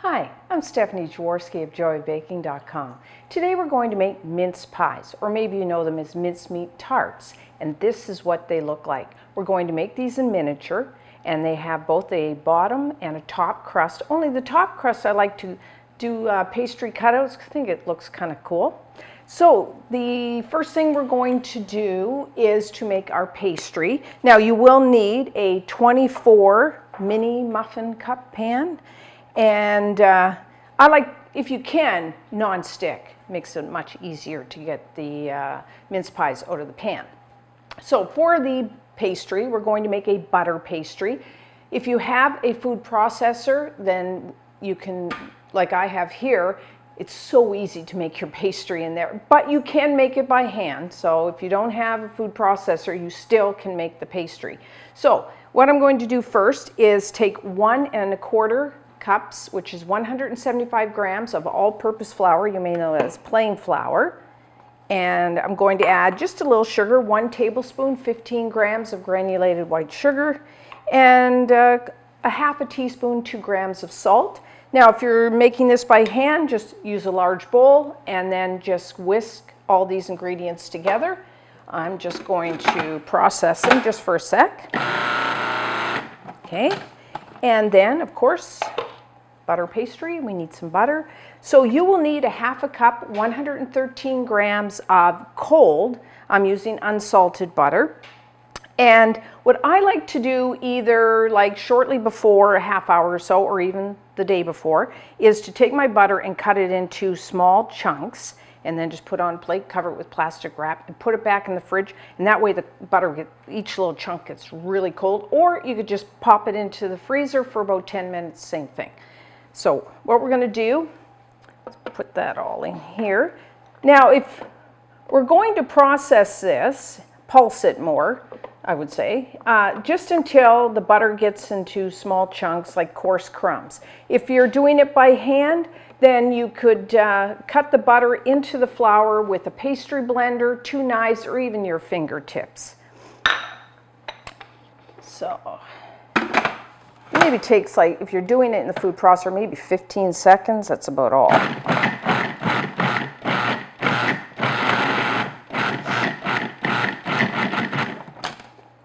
Hi, I'm Stephanie Jaworski of joyofbaking.com. Today we're going to make mince pies, or maybe you know them as mincemeat tarts, and this is what they look like. We're going to make these in miniature, and they have both a bottom and a top crust. Only the top crust I like to do pastry cutouts. I think it looks kind of cool. So the first thing we're going to do is to make our pastry. Now you will need a 24 mini muffin cup pan. And I like, if you can, non-stick. Makes it much easier to get the mince pies out of the pan. So for the pastry, we're going to make a butter pastry. If you have a food processor, then you can, like I have here, it's so easy to make your pastry in there, but you can make it by hand. So if you don't have a food processor, you still can make the pastry. So what I'm going to do first is take 1 1/4 cups, which is 175 grams of all-purpose flour. You may know it as plain flour. And I'm going to add just a little sugar, 1 tablespoon, 15 grams of granulated white sugar, and a half a teaspoon, 2 grams of salt. Now, if you're making this by hand, just use a large bowl and then just whisk all these ingredients together. I'm just going to process them just for a sec. Okay, and then, of course, butter pastry, we need some butter. So you will need a half a cup, 113 grams of cold. I'm using unsalted butter. And what I like to do, either like shortly before, a half hour or so, or even the day before, is to take my butter and cut it into small chunks and then just put it on a plate, cover it with plastic wrap, and put it back in the fridge. And that way the butter, each little chunk gets really cold. Or you could just pop it into the freezer for about 10 minutes, same thing. So what we're going to do, let's put that all in here. Now, if we're going to process this, pulse it more, I would say, just until the butter gets into small chunks like coarse crumbs. If you're doing it by hand, then you could cut the butter into the flour with a pastry blender, 2 knives, or even your fingertips. So maybe takes, like, if you're doing it in the food processor, maybe 15 seconds. That's about all.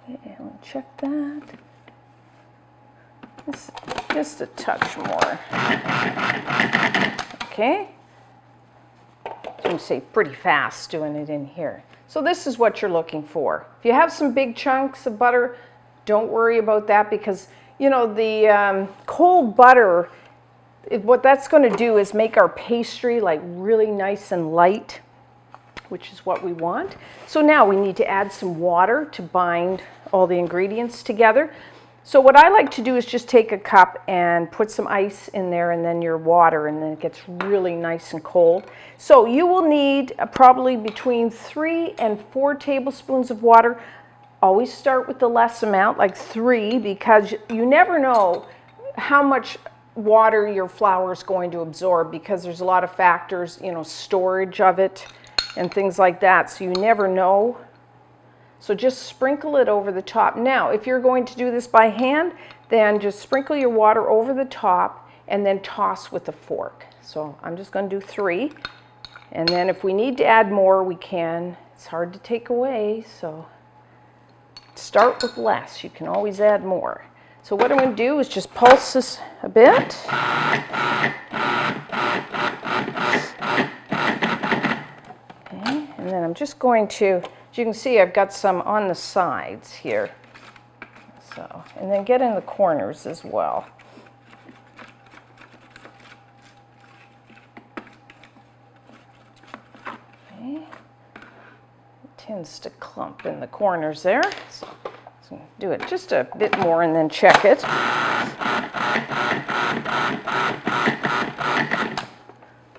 Okay, let me check that. Just a touch more. Okay. So you can see pretty fast doing it in here. So this is what you're looking for. If you have some big chunks of butter, don't worry about that, because you know, the cold butter, what that's going to do is make our pastry like really nice and light, which is what we want. So now we need to add some water to bind all the ingredients together. So what I like to do is just take a cup and put some ice in there and then your water, and then it gets really nice and cold. So you will need probably between 3 and 4 tablespoons of water. Always start with the less amount, like 3, because you never know how much water your flour is going to absorb, because there's a lot of factors, you know, storage of it and things like that, so you never know. So just sprinkle it over the top. Now, if you're going to do this by hand, then just sprinkle your water over the top and then toss with a fork. So I'm just going to do 3, and then if we need to add more, we can. It's hard to take away, so start with less. You can always add more. So what I'm going to do is just pulse this a bit. Okay, and then I'm just going to, as you can see, I've got some on the sides here. So, and then get in the corners as well. Okay. Tends to clump in the corners there. So do it just a bit more and then check it.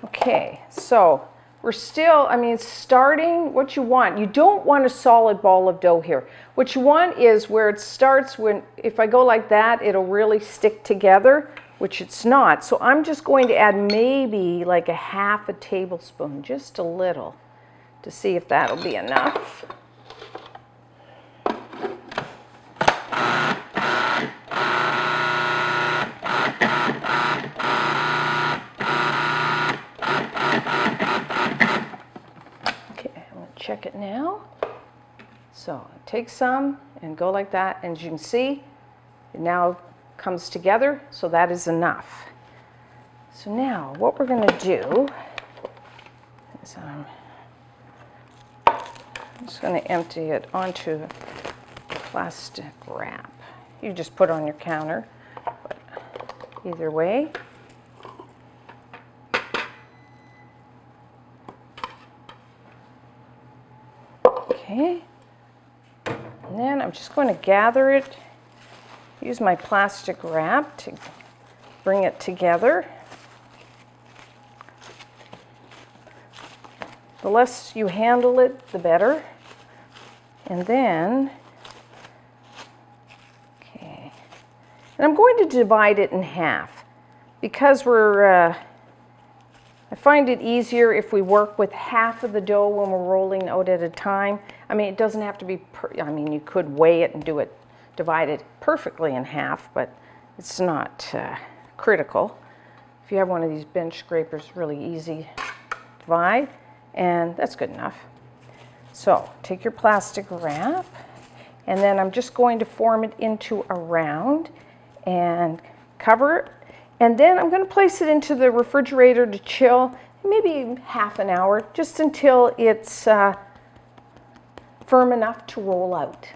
Okay, so we're still, starting what you want. You don't want a solid ball of dough here. What you want is where it starts, when, if I go like that, it'll really stick together, which it's not. So I'm just going to add maybe like a half a tablespoon, just a little, to see if that'll be enough. check it now. So take some and go like that, and as you can see, it now comes together, so that is enough. So now what we're going to do is I'm just going to empty it onto plastic wrap. You just put it on your counter, but either way. Okay, and then I'm just going to gather it, use my plastic wrap to bring it together. The less you handle it, the better. And then, okay, and I'm going to divide it in half because I find it easier if we work with half of the dough when we're rolling out at a time. I mean, it doesn't have to be, you could weigh it and do it, divide it perfectly in half, but it's not critical. If you have one of these bench scrapers, really easy to divide, and that's good enough. So take your plastic wrap, and then I'm just going to form it into a round and cover it. And then I'm going to place it into the refrigerator to chill, maybe half an hour, just until it's firm enough to roll out.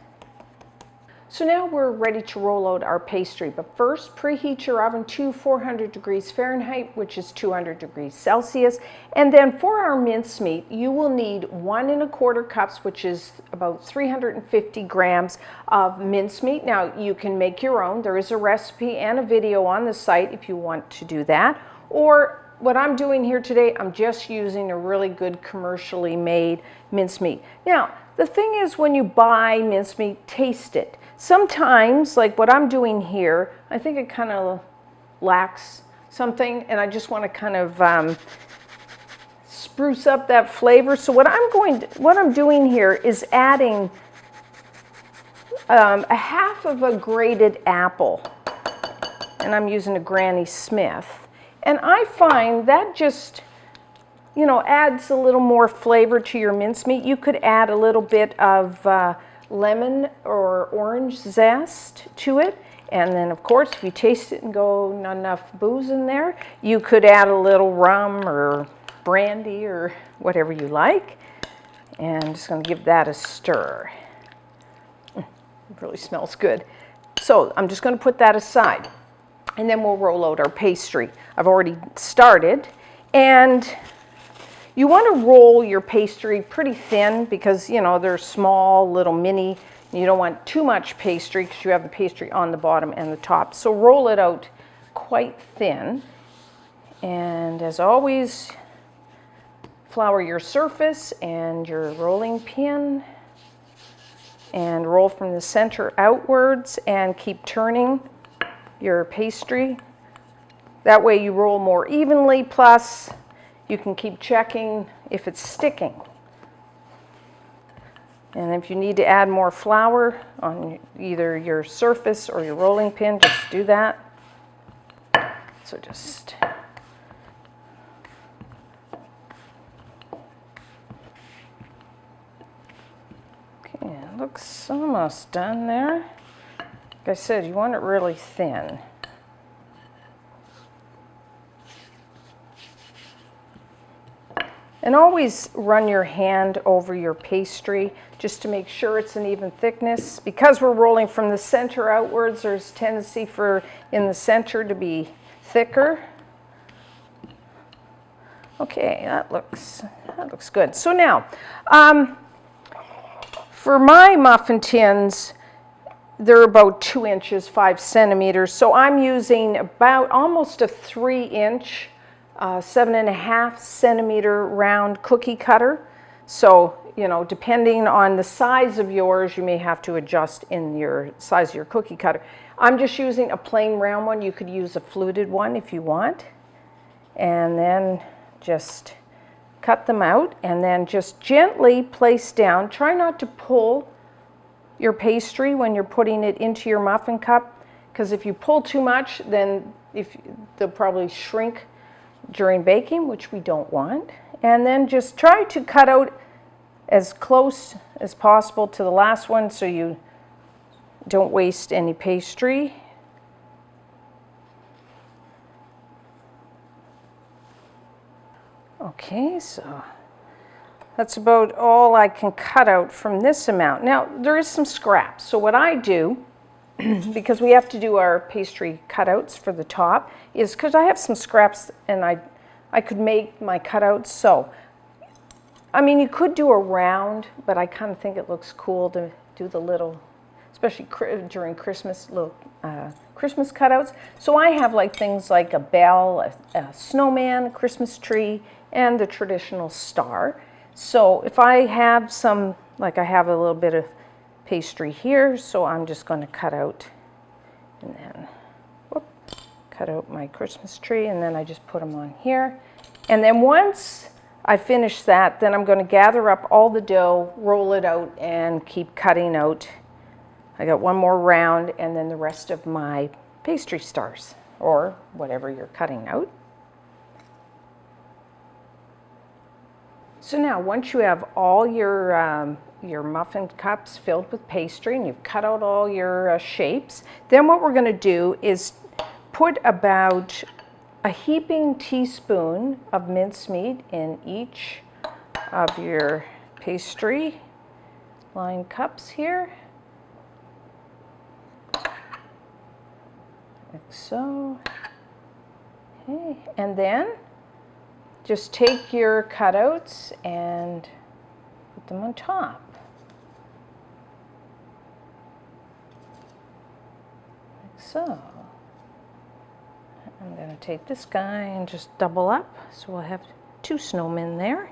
So now we're ready to roll out our pastry, but first preheat your oven to 400 degrees Fahrenheit, which is 200 degrees Celsius. And then for our mincemeat, you will need 1 1/4 cups, which is about 350 grams of mincemeat. Now you can make your own. There is a recipe and a video on the site if you want to do that. Or what I'm doing here today, I'm just using a really good commercially made mincemeat. Now, the thing is, when you buy mincemeat, taste it. Sometimes, like what I'm doing here, I think it kind of lacks something, and I just want to kind of spruce up that flavor. So what I'm doing here is adding a half of a grated apple, and I'm using a Granny Smith. And I find that just, adds a little more flavor to your mincemeat. You could add a little bit of lemon or orange zest to it. And then, of course, if you taste it and go, not enough booze in there, you could add a little rum or brandy or whatever you like. And I'm just going to give that a stir. It really smells good. So I'm just going to put that aside. And then we'll roll out our pastry. I've already started. And you want to roll your pastry pretty thin because, they're small, little mini. You don't want too much pastry because you have the pastry on the bottom and the top. So roll it out quite thin. And as always, flour your surface and your rolling pin. And roll from the center outwards and keep turning your pastry. That way you roll more evenly, plus you can keep checking if it's sticking. And if you need to add more flour on either your surface or your rolling pin, just do that. So just okay, it looks almost done there. Like I said, you want it really thin. And always run your hand over your pastry just to make sure it's an even thickness. Because we're rolling from the center outwards, there's a tendency for in the center to be thicker. Okay, that looks good. So now, for my muffin tins, they're about 2 inches, 5 centimeters. So I'm using about almost a 3-inch 7.5 centimeter round cookie cutter. So, depending on the size of yours, you may have to adjust in your size of your cookie cutter. I'm just using a plain round one. You could use a fluted one if you want. And then just cut them out and then just gently place down. Try not to pull your pastry when you're putting it into your muffin cup, because if you pull too much, then they'll probably shrink during baking, which we don't want. And then just try to cut out as close as possible to the last one so you don't waste any pastry. Okay, so that's about all I can cut out from this amount. Now, there is some scraps. So what I do, because we have to do our pastry cutouts for the top, is because I have some scraps and I could make my cutouts. So, I mean, you could do a round, but I kind of think it looks cool to do the little, especially during Christmas, little Christmas cutouts. So I have like things like a bell, a snowman, a Christmas tree, and the traditional star. So if I have some, like I have a little bit of pastry here, so I'm just going to cut out and then cut out my Christmas tree, and then I just put them on here. And then once I finish that, then I'm going to gather up all the dough, roll it out, and keep cutting out. I got one more round and then the rest of my pastry stars or whatever you're cutting out. So now once you have all your muffin cups filled with pastry and you've cut out all your shapes, then what we're going to do is put about a heaping teaspoon of mincemeat in each of your pastry lined cups here. Like so. Okay, and then just take your cutouts and put them on top. Like so. I'm going to take this guy and just double up, so we'll have 2 snowmen there.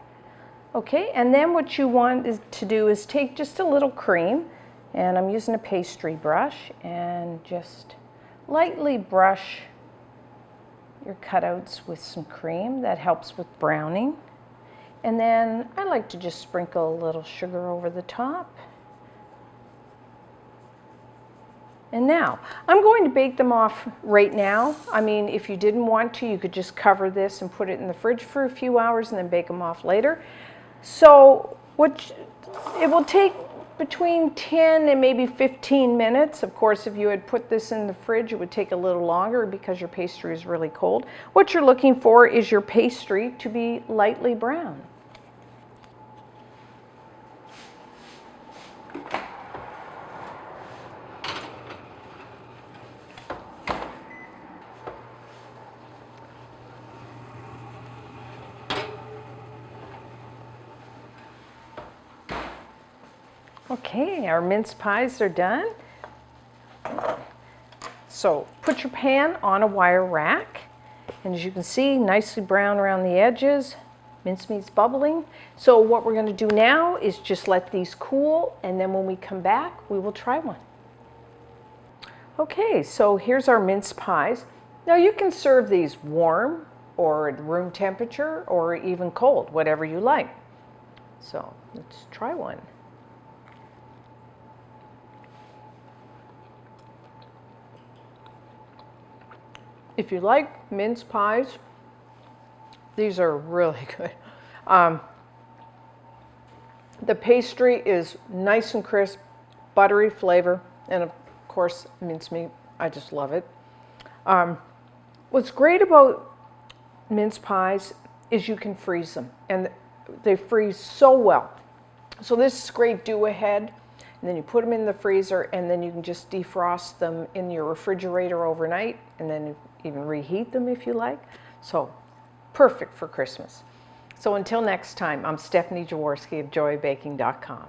Okay, and then what you want to do is take just a little cream, and I'm using a pastry brush, and just lightly brush your cutouts with some cream. That helps with browning. And then I like to just sprinkle a little sugar over the top. And now, I'm going to bake them off right now. I mean, if you didn't want to, you could just cover this and put it in the fridge for a few hours and then bake them off later. So it will take between 10 and maybe 15 minutes. Of course, if you had put this in the fridge, it would take a little longer because your pastry is really cold. What you're looking for is your pastry to be lightly brown. Okay, our mince pies are done. So put your pan on a wire rack, and as you can see, nicely brown around the edges. Mincemeat's bubbling. So what we're going to do now is just let these cool, and then when we come back, we will try one. Okay, so here's our mince pies. Now you can serve these warm or at room temperature or even cold, whatever you like. So let's try one. If you like mince pies, these are really good. The pastry is nice and crisp, buttery flavor, and of course, mincemeat. I just love it. What's great about mince pies is you can freeze them, and they freeze so well. So this is great do-ahead. And then you put them in the freezer, and then you can just defrost them in your refrigerator overnight, and then even reheat them if you like. So perfect for Christmas. So until next time, I'm Stephanie Jaworski of joybaking.com.